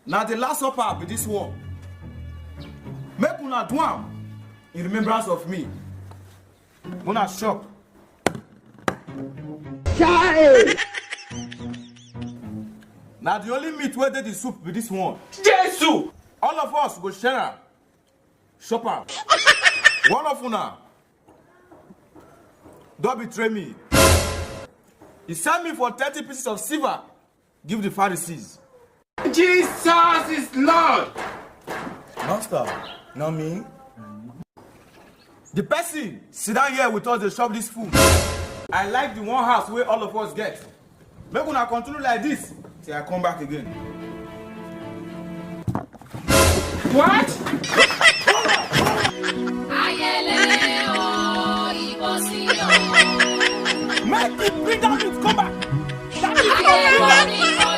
Now the last supper be this one. Make una do am in remembrance of me. Una shop. Child! Now the only meat wey dey the soup be this one. Jesus! All of us go share am. Chop am. One of una don't betray me. He sent me for 30 pieces of silver. Give the Pharisees. Jesus is Lord! Master, not me. The person sit down here with us, they shop this food. I like the one house where all of us get. Make una continue like this till I come back again. What? Make me bring down it, come back. That is